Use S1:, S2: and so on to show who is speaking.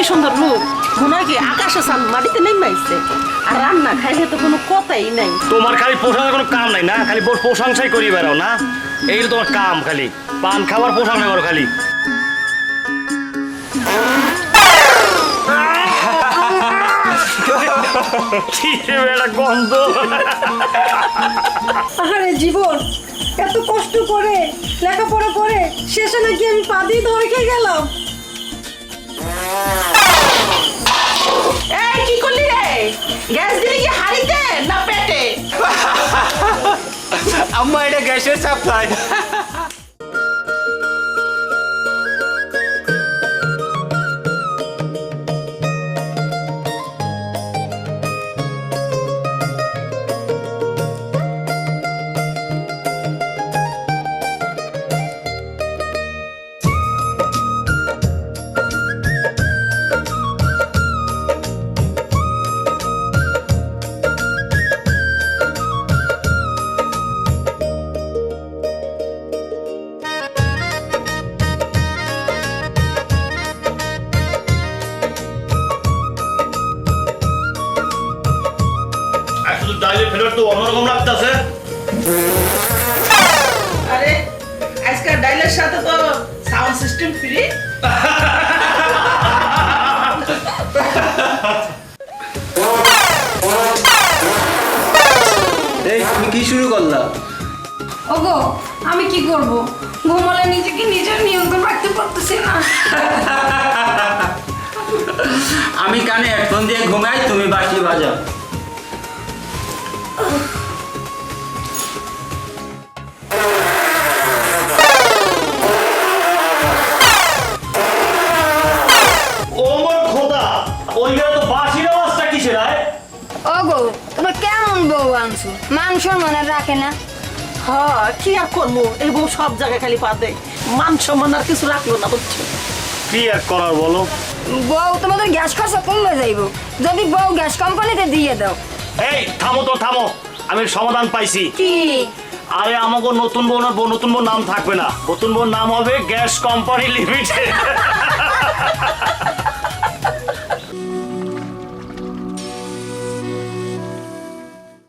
S1: কি সুন্দর লোক মনে হয় কি আকাশে চান মাটিতে নেমাইছে আর রান্না খাইলে তো কোনো কথাই নাই।
S2: তোমার খালি পোশাকের কোনো কাম নাই না, খালি প্রশংসাই করি বেড়াও না, এই তোমার কাম খালি পান খাবার পোশাক করো খালি। গন্ধ
S3: আরে জীবন এত কষ্ট করে লেখাপড়া করে শেষে নাকি আমি পা দিয়ে ধরে গেলাম।
S1: এই কি করলি রে? গ্যাস দিলি কি হাড়িতে না পেটে?
S4: আম্মা এটা গ্যাসের সাপ্লাই।
S2: ডাইলে ফেরত তো অন্যরকম লাগতেছে।
S1: আরে আজকাল ডাইলের সাথে তো সাউন্ড সিস্টেম ফ্রি।
S4: এই তুমি কি শুরু করলা?
S3: ওগো আমি কি করব, ঘুমালে নিজেকে নিজের নিয়ন্ত্রণ রাখতে পারতেছি না।
S4: আমি কানে হেডফোন দিয়ে ঘুমাই, তুমি বাঁশি বাজাও।
S5: ওগো তোমার কেমন বউ আনছো, মান সম্মান আর রাখে না।
S1: হ্যাঁ কি আর করবো, এই বউ সব জায়গায় খালি পা দেয়, মান সম্মান আর কিছু রাখলো না বুঝছো।
S2: কি আর করার বলো?
S5: বউ তোমাদের গ্যাস খরচা কমে যাইবো যদি বউ গ্যাস কোম্পানিতে দিয়ে দাও।
S2: এই থামো তো থামো, আমি সমাধান পাইছি।
S5: কি?
S2: আরে আমাকে নতুন বউ নতুন বউ নাম থাকবে না, নতুন বউর নাম হবে গ্যাস কোম্পানি লিমিটেড।